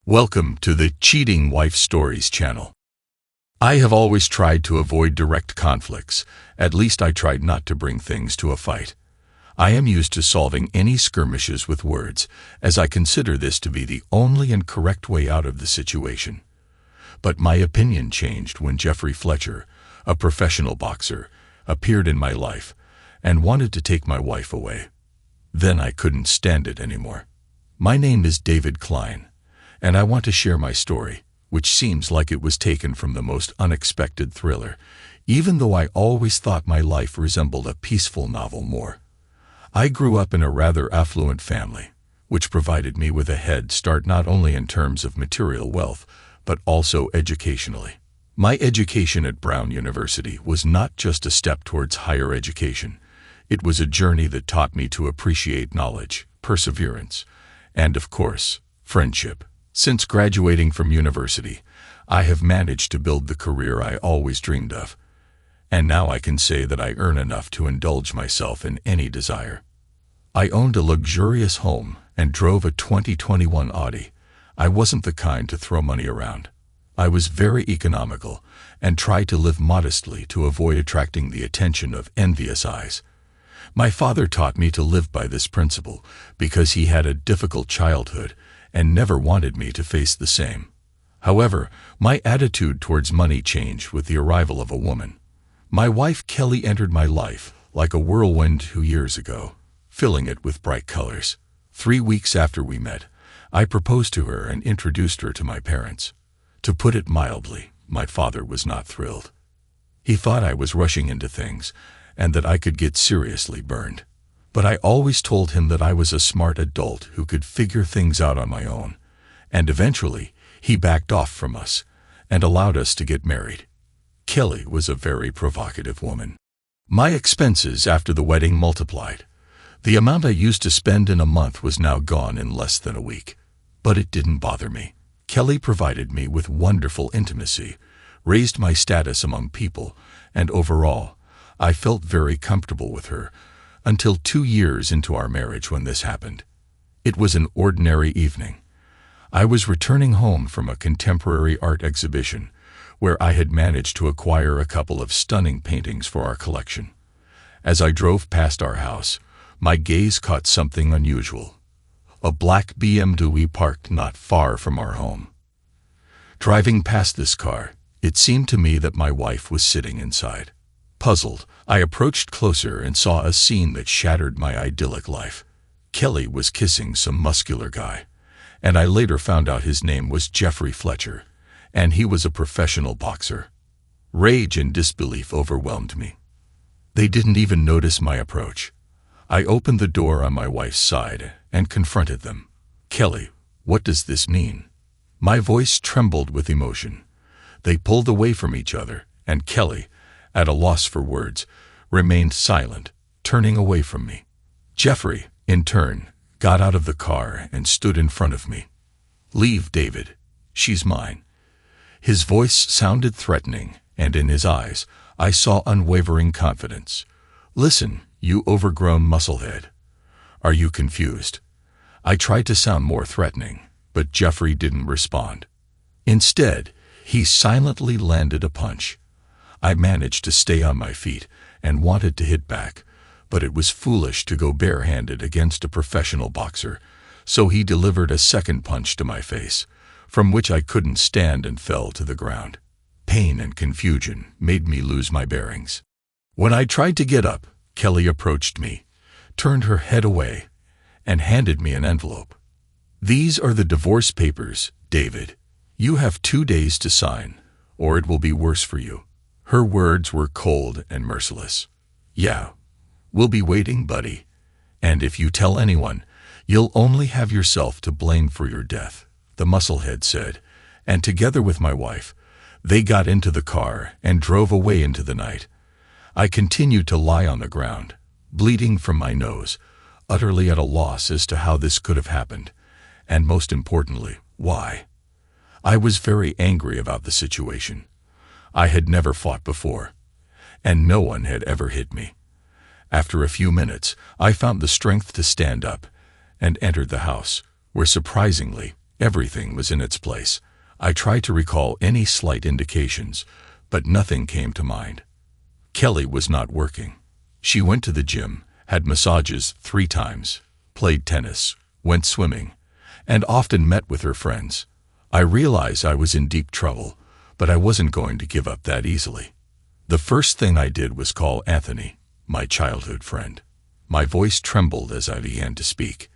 Welcome to the Cheating Wife Stories channel. I have always tried to avoid direct conflicts. At least I tried not to bring things to a fight. I am used to solving any skirmishes with words, as I consider this to be the only and correct way out of the situation. But my opinion changed when Jeffrey Fletcher, a professional boxer, appeared in my life and wanted to take my wife away. Then I couldn't stand it anymore. My name is David Klein, and I want to share my story, which seems like it was taken from the most unexpected thriller, even though I always thought my life resembled a peaceful novel more. I grew up in a rather affluent family, which provided me with a head start not only in terms of material wealth, but also educationally. My education at Brown University was not just a step towards higher education. It was a journey that taught me to appreciate knowledge, perseverance, and, of course, friendship. Since graduating from university, I have managed to build the career I always dreamed of. And now I can say that I earn enough to indulge myself in any desire. I owned a luxurious home and drove a 2021 Audi. I wasn't the kind to throw money around. I was very economical and tried to live modestly to avoid attracting the attention of envious eyes. My father taught me to live by this principle because he had a difficult childhood and never wanted me to face the same. However, my attitude towards money changed with the arrival of a woman. My wife Kelly entered my life like a whirlwind 2 years ago, filling it with bright colors. 3 weeks after we met, I proposed to her and introduced her to my parents. To put it mildly, my father was not thrilled. He thought I was rushing into things and that I could get seriously burned. But I always told him that I was a smart adult who could figure things out on my own, and eventually he backed off from us and allowed us to get married. Kelly was a very provocative woman. My expenses after the wedding multiplied. The amount I used to spend in a month was now gone in less than a week. But it didn't bother me. Kelly provided me with wonderful intimacy, raised my status among people, and overall, I felt very comfortable with her until 2 years into our marriage when this happened. It was an ordinary evening. I was returning home from a contemporary art exhibition where I had managed to acquire a couple of stunning paintings for our collection. As I drove past our house, my gaze caught something unusual. A black BMW parked not far from our home. Driving past this car, it seemed to me that my wife was sitting inside. Puzzled, I approached closer and saw a scene that shattered my idyllic life. Kelly was kissing some muscular guy, and I later found out his name was Jeffrey Fletcher, and he was a professional boxer. Rage and disbelief overwhelmed me. They didn't even notice my approach. I opened the door on my wife's side and confronted them. "Kelly, what does this mean?" My voice trembled with emotion. They pulled away from each other, and Kelly, at a loss for words, remained silent, turning away from me. Jeffrey, in turn, got out of the car and stood in front of me. "Leave, David. She's mine." His voice sounded threatening, and in his eyes, I saw unwavering confidence. "Listen, you overgrown musclehead. Are you confused?" I tried to sound more threatening, but Jeffrey didn't respond. Instead, he silently landed a punch. I managed to stay on my feet and wanted to hit back, but it was foolish to go barehanded against a professional boxer, so he delivered a second punch to my face, from which I couldn't stand and fell to the ground. Pain and confusion made me lose my bearings. When I tried to get up, Kelly approached me, turned her head away, and handed me an envelope. "These are the divorce papers, David. You have 2 days to sign, or it will be worse for you." Her words were cold and merciless. "Yeah, we'll be waiting, buddy. And if you tell anyone, you'll only have yourself to blame for your death," the musclehead said, and together with my wife, they got into the car and drove away into the night. I continued to lie on the ground, bleeding from my nose, utterly at a loss as to how this could have happened, and most importantly, why. I was very angry about the situation. I had never fought before, and no one had ever hit me. After a few minutes, I found the strength to stand up and entered the house, where surprisingly, Everything was in its place. I tried to recall any slight indications, but nothing came to mind. Kelly was not working. She went to the gym, had massages 3 times, played tennis, went swimming, and often met with her friends. I realized I was in deep trouble, but I wasn't going to give up that easily. The first thing I did was call Anthony, my childhood friend. My voice trembled as I began to speak.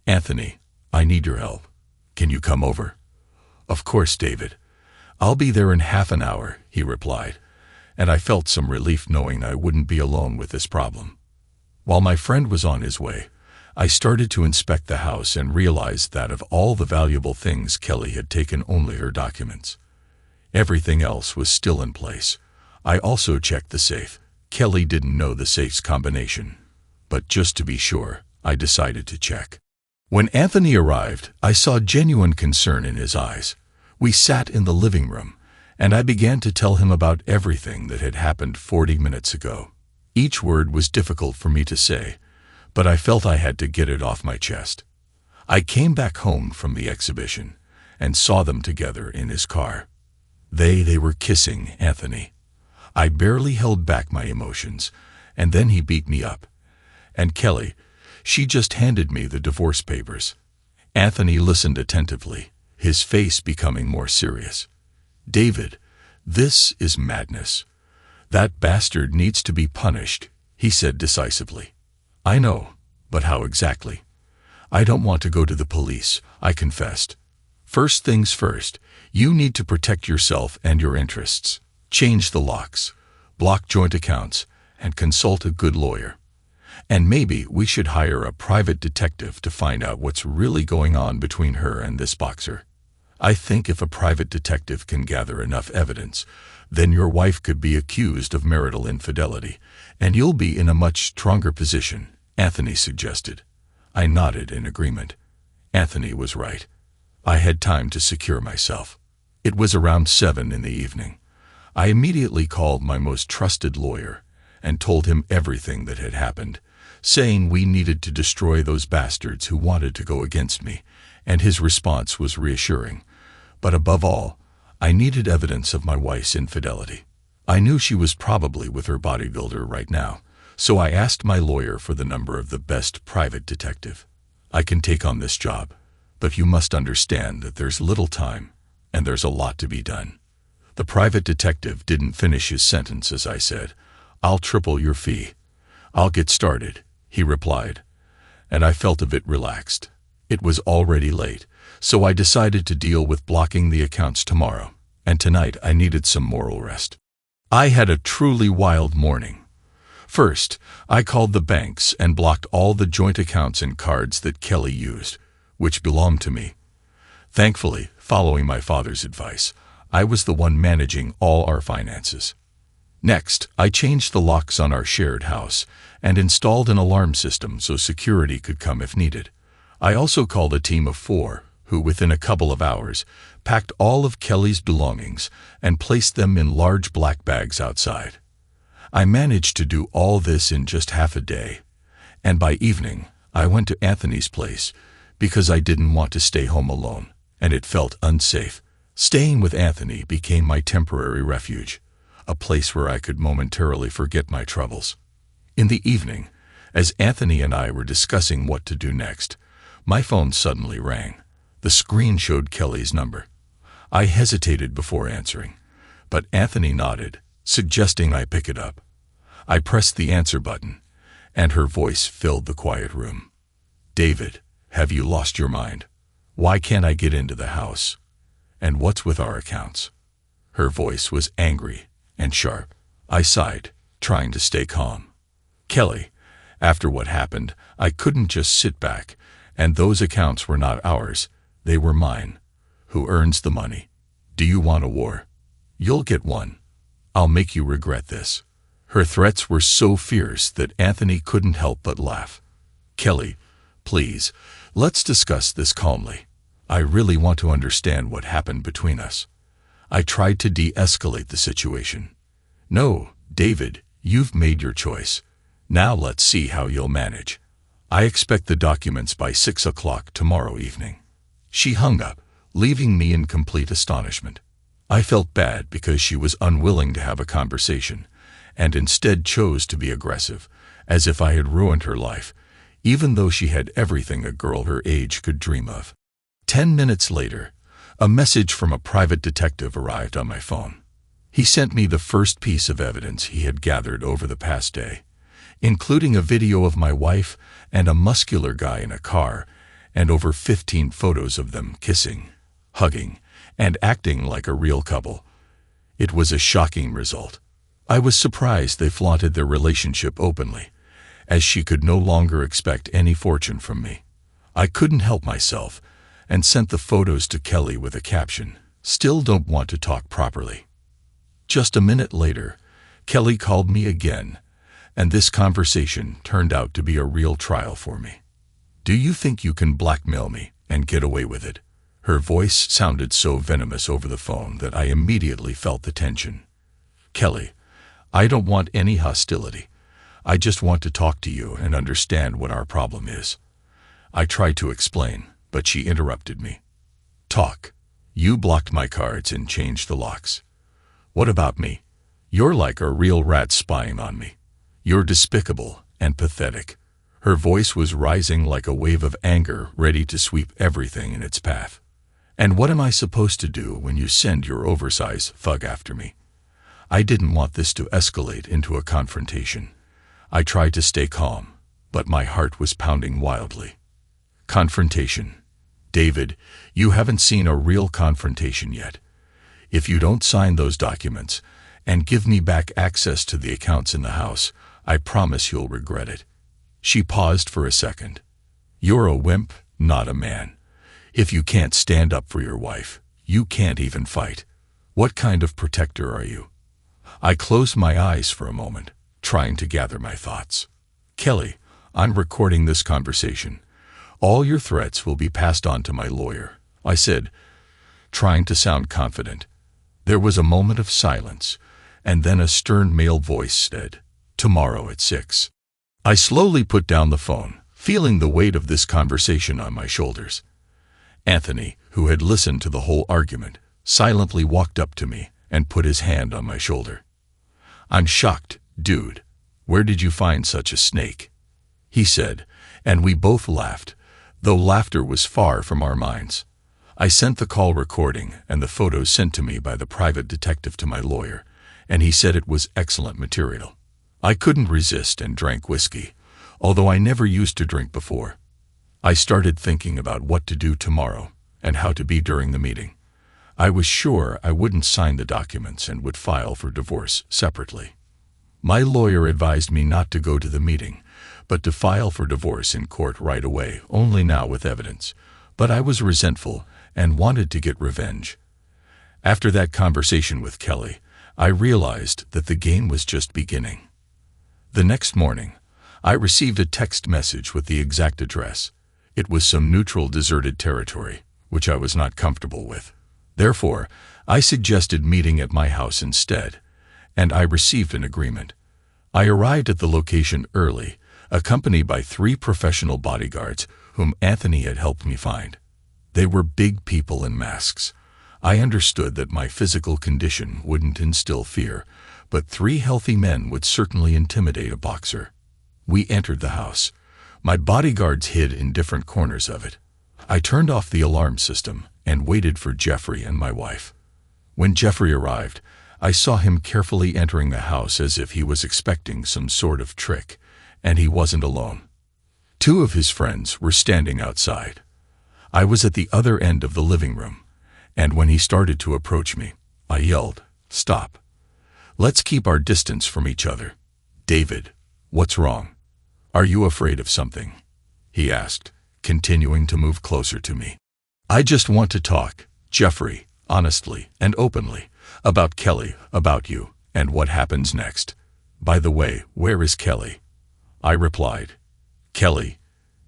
"Anthony, I need your help. Can you come over?" "Of course, David. I'll be there in half an hour," he replied, and I felt some relief knowing I wouldn't be alone with this problem. While my friend was on his way, I started to inspect the house and realized that of all the valuable things, Kelly had taken only her documents. Everything else was still in place. I also checked the safe. Kelly didn't know the safe's combination, but just to be sure, I decided to check. When Anthony arrived, I saw genuine concern in his eyes. We sat in the living room, and I began to tell him about everything that had happened 40 minutes ago. Each word was difficult for me to say, but I felt I had to get it off my chest. I came back home from the exhibition and saw them together in his car. They were kissing, Anthony. I barely held back my emotions, and then he beat me up. And Kelly, she just handed me the divorce papers. Anthony listened attentively, his face becoming more serious. "David, this is madness. That bastard needs to be punished," he said decisively. "I know, but how exactly?" "I don't want to go to the police," I confessed. "First things first, you need to protect yourself and your interests. Change the locks, block joint accounts, and consult a good lawyer. And maybe we should hire a private detective to find out what's really going on between her and this boxer. I think if a private detective can gather enough evidence, then your wife could be accused of marital infidelity, and you'll be in a much stronger position," Anthony suggested. I nodded in agreement. Anthony was right. I had time to secure myself. It was around 7 in the evening. I immediately called my most trusted lawyer and told him everything that had happened, saying we needed to destroy those bastards who wanted to go against me, and his response was reassuring. But above all, I needed evidence of my wife's infidelity. I knew she was probably with her bodybuilder right now, so I asked my lawyer for the number of the best private detective. "I can take on this job, but you must understand that there's little time, and there's a lot to be done." The private detective didn't finish his sentence as I said, "I'll triple your fee." "I'll get started," he replied, and I felt a bit relaxed. It was already late, so I decided to deal with blocking the accounts tomorrow, and tonight I needed some moral rest. I had a truly wild morning. First, I called the banks and blocked all the joint accounts and cards that Kelly used, which belonged to me. Thankfully, following my father's advice, I was the one managing all our finances. Next, I changed the locks on our shared house and installed an alarm system so security could come if needed. I also called a team of 4, who within a couple of hours packed all of Kelly's belongings and placed them in large black bags outside. I managed to do all this in just half a day, and by evening I went to Anthony's place because I didn't want to stay home alone, and it felt unsafe. Staying with Anthony became my temporary refuge, a place where I could momentarily forget my troubles. In the evening, as Anthony and I were discussing what to do next, my phone suddenly rang. The screen showed Kelly's number. I hesitated before answering, but Anthony nodded, suggesting I pick it up. I pressed the answer button, and her voice filled the quiet room. "David, have you lost your mind? Why can't I get into the house? And what's with our accounts?" Her voice was angry and sharp. I sighed, trying to stay calm. "Kelly, after what happened, I couldn't just sit back, and those accounts were not ours, they were mine. Who earns the money? Do you want a war? You'll get one. I'll make you regret this." Her threats were so fierce that Anthony couldn't help but laugh. "Kelly, please, let's discuss this calmly. I really want to understand what happened between us." I tried to de-escalate the situation. "No, David, you've made your choice. Now let's see how you'll manage. I expect the documents by 6 o'clock tomorrow evening." She hung up, leaving me in complete astonishment. I felt bad because she was unwilling to have a conversation, and instead chose to be aggressive, as if I had ruined her life, even though she had everything a girl her age could dream of. 10 minutes later, a message from a private detective arrived on my phone. He sent me the first piece of evidence he had gathered over the past day, including a video of my wife and a muscular guy in a car, and over 15 photos of them kissing, hugging, and acting like a real couple. It was a shocking result. I was surprised they flaunted their relationship openly, as she could no longer expect any fortune from me. I couldn't help myself, and sent the photos to Kelly with a caption, "Still don't want to talk properly." Just a minute later, Kelly called me again, and this conversation turned out to be a real trial for me. "Do you think you can blackmail me and get away with it?" Her voice sounded so venomous over the phone that I immediately felt the tension. "Kelly, I don't want any hostility. I just want to talk to you and understand what our problem is." I tried to explain, but she interrupted me. "Talk. You blocked my cards and changed the locks. What about me? You're like a real rat spying on me. You're despicable and pathetic." Her voice was rising like a wave of anger ready to sweep everything in its path. "And what am I supposed to do when you send your oversized thug after me?" I didn't want this to escalate into a confrontation. I tried to stay calm, but my heart was pounding wildly. Confrontation. David, you haven't seen a real confrontation yet. If you don't sign those documents and give me back access to the accounts in the house, I promise you'll regret it. She paused for a second. "You're a wimp, not a man. If you can't stand up for your wife, you can't even fight. What kind of protector are you?" I closed my eyes for a moment, trying to gather my thoughts. "Kelly, I'm recording this conversation. All your threats will be passed on to my lawyer," I said, trying to sound confident. There was a moment of silence, and then a stern male voice said, "Tomorrow at 6. I slowly put down the phone, feeling the weight of this conversation on my shoulders. Anthony, who had listened to the whole argument, silently walked up to me and put his hand on my shoulder. "I'm shocked, dude. Where did you find such a snake?" he said, and we both laughed, though laughter was far from our minds. I sent the call recording and the photos sent to me by the private detective to my lawyer, and he said it was excellent material. I couldn't resist and drank whiskey, although I never used to drink before. I started thinking about what to do tomorrow and how to be during the meeting. I was sure I wouldn't sign the documents and would file for divorce separately. My lawyer advised me not to go to the meeting, but to file for divorce in court right away, only now with evidence. But I was resentful and wanted to get revenge. After that conversation with Kelly, I realized that the game was just beginning. The next morning, I received a text message with the exact address. It was some neutral, deserted territory, which I was not comfortable with. Therefore, I suggested meeting at my house instead, and I received an agreement. I arrived at the location early, accompanied by 3 professional bodyguards whom Anthony had helped me find. They were big people in masks. I understood that my physical condition wouldn't instill fear, but 3 healthy men would certainly intimidate a boxer. We entered the house. My bodyguards hid in different corners of it. I turned off the alarm system and waited for Jeffrey and my wife. When Jeffrey arrived, I saw him carefully entering the house as if he was expecting some sort of trick, and he wasn't alone. 2 of his friends were standing outside. I was at the other end of the living room, and when he started to approach me, I yelled, "Stop. Let's keep our distance from each other." "David, what's wrong? Are you afraid of something?" he asked, continuing to move closer to me. "I just want to talk, Jeffrey, honestly and openly, about Kelly, about you, and what happens next. By the way, where is Kelly?" I replied. "Kelly?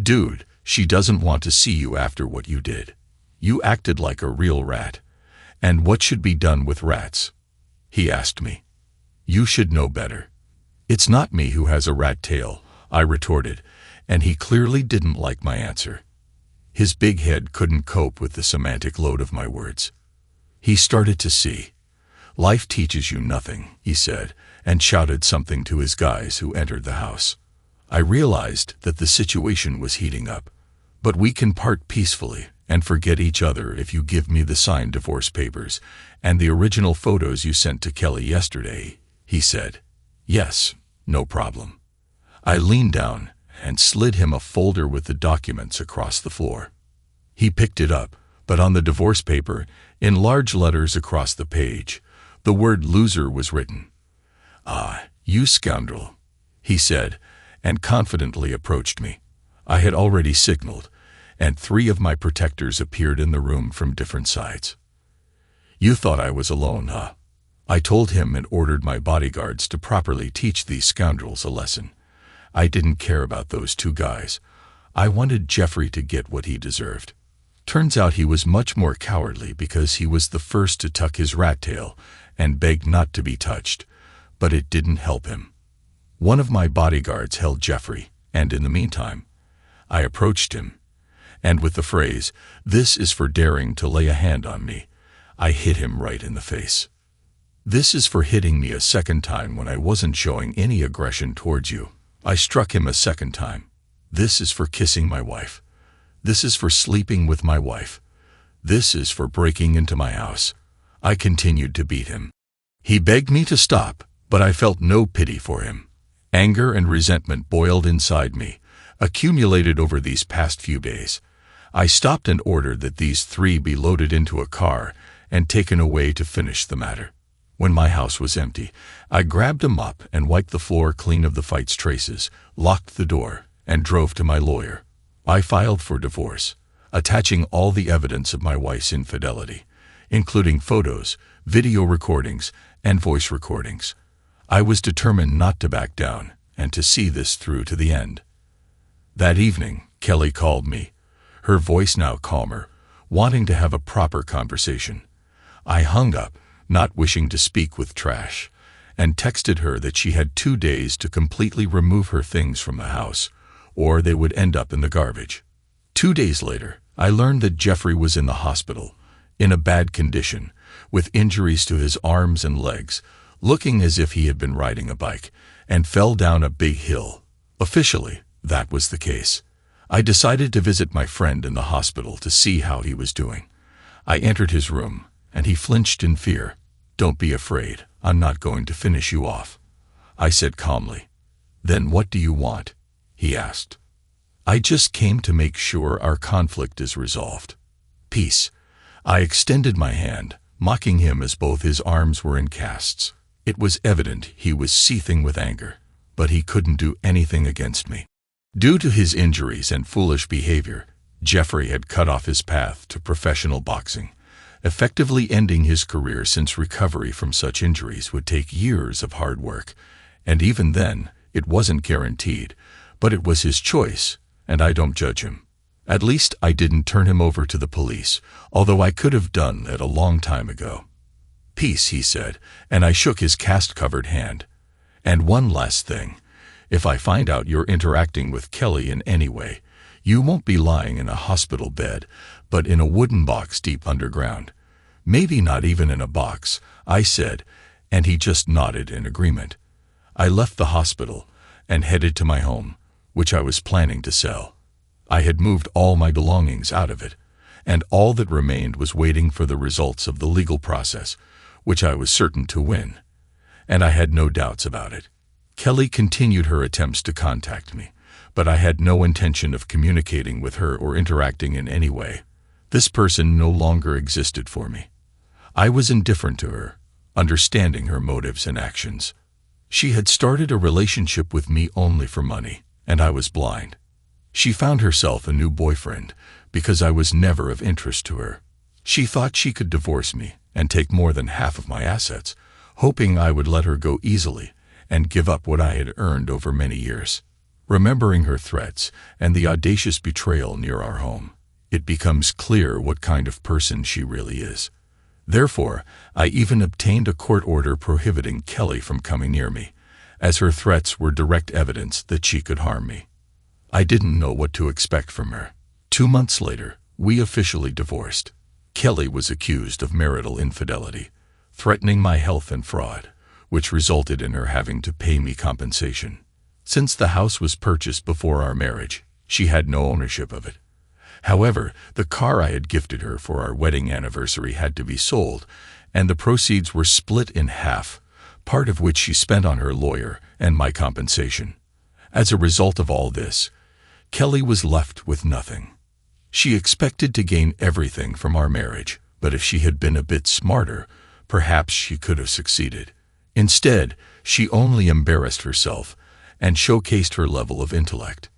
Dude, she doesn't want to see you after what you did. You acted like a real rat. And what should be done with rats?" he asked me. "You should know better." "It's not me who has a rat tail," I retorted, and he clearly didn't like my answer. His big head couldn't cope with the semantic load of my words. He started to see. "Life teaches you nothing," he said, and shouted something to his guys who entered the house. I realized that the situation was heating up. "But we can part peacefully and forget each other if you give me the signed divorce papers and the original photos you sent to Kelly yesterday," he said. "Yes, no problem." I leaned down and slid him a folder with the documents across the floor. He picked it up, but on the divorce paper, in large letters across the page, the word loser was written. "Ah, you scoundrel," he said, and confidently approached me. I had already signaled, and 3 of my protectors appeared in the room from different sides. "You thought I was alone, huh?" I told him and ordered my bodyguards to properly teach these scoundrels a lesson. I didn't care about those 2 guys. I wanted Jeffrey to get what he deserved. Turns out he was much more cowardly because he was the first to tuck his rat tail and beg not to be touched, but it didn't help him. One of my bodyguards held Jeffrey, and in the meantime, I approached him, and with the phrase, "This is for daring to lay a hand on me," I hit him right in the face. "This is for hitting me a second time when I wasn't showing any aggression towards you." I struck him a second time. "This is for kissing my wife. This is for sleeping with my wife. This is for breaking into my house." I continued to beat him. He begged me to stop, but I felt no pity for him. Anger and resentment boiled inside me, accumulated over these past few days. I stopped and ordered that these 3 be loaded into a car and taken away to finish the matter. When my house was empty, I grabbed a mop and wiped the floor clean of the fight's traces, locked the door, and drove to my lawyer. I filed for divorce, attaching all the evidence of my wife's infidelity, including photos, video recordings, and voice recordings. I was determined not to back down and to see this through to the end. That evening, Kelly called me, her voice now calmer, wanting to have a proper conversation. I hung up, not wishing to speak with trash, and texted her that she had 2 days to completely remove her things from the house, or they would end up in the garbage. 2 days later, I learned that Jeffrey was in the hospital, in a bad condition, with injuries to his arms and legs, looking as if he had been riding a bike, and fell down a big hill. Officially, that was the case. I decided to visit my friend in the hospital to see how he was doing. I entered his room, and he flinched in fear. "Don't be afraid, I'm not going to finish you off," I said calmly. "Then what do you want?" he asked. "I just came to make sure our conflict is resolved." "Peace." I extended my hand, mocking him as both his arms were in casts. It was evident he was seething with anger, but he couldn't do anything against me. Due to his injuries and foolish behavior, Jeffrey had cut off his path to professional boxing, effectively ending his career since recovery from such injuries would take years of hard work, and even then, it wasn't guaranteed, but it was his choice, and I don't judge him. At least I didn't turn him over to the police, although I could have done that a long time ago. "Peace," he said, and I shook his cast-covered hand. "And one last thing. If I find out you're interacting with Kelly in any way, you won't be lying in a hospital bed, but in a wooden box deep underground. Maybe not even in a box," I said, and he just nodded in agreement. I left the hospital and headed to my home, which I was planning to sell. I had moved all my belongings out of it, and all that remained was waiting for the results of the legal process, which I was certain to win, and I had no doubts about it. Kelly continued her attempts to contact me, but I had no intention of communicating with her or interacting in any way. This person no longer existed for me. I was indifferent to her, understanding her motives and actions. She had started a relationship with me only for money, and I was blind. She found herself a new boyfriend because I was never of interest to her. She thought she could divorce me and take more than half of my assets, hoping I would let her go easily and give up what I had earned over many years. Remembering her threats and the audacious betrayal near our home, it becomes clear what kind of person she really is. Therefore, I even obtained a court order prohibiting Kelly from coming near me, as her threats were direct evidence that she could harm me. I didn't know what to expect from her. 2 months later, we officially divorced. Kelly was accused of marital infidelity, threatening my health and fraud, which resulted in her having to pay me compensation. Since the house was purchased before our marriage, she had no ownership of it. However, the car I had gifted her for our wedding anniversary had to be sold, and the proceeds were split in half, part of which she spent on her lawyer and my compensation. As a result of all this, Kelly was left with nothing. She expected to gain everything from our marriage, but if she had been a bit smarter, perhaps she could have succeeded. Instead, she only embarrassed herself and showcased her level of intellect.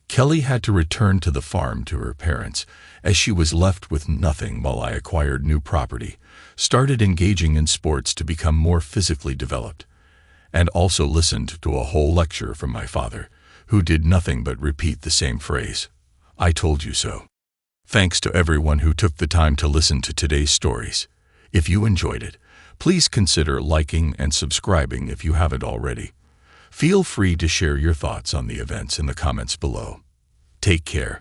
Kelly had to return to the farm to her parents, as she was left with nothing while I acquired new property, started engaging in sports to become more physically developed, and also listened to a whole lecture from my father, who did nothing but repeat the same phrase, "I told you so." Thanks to everyone who took the time to listen to today's stories. If you enjoyed it, please consider liking and subscribing if you haven't already. Feel free to share your thoughts on the events in the comments below. Take care.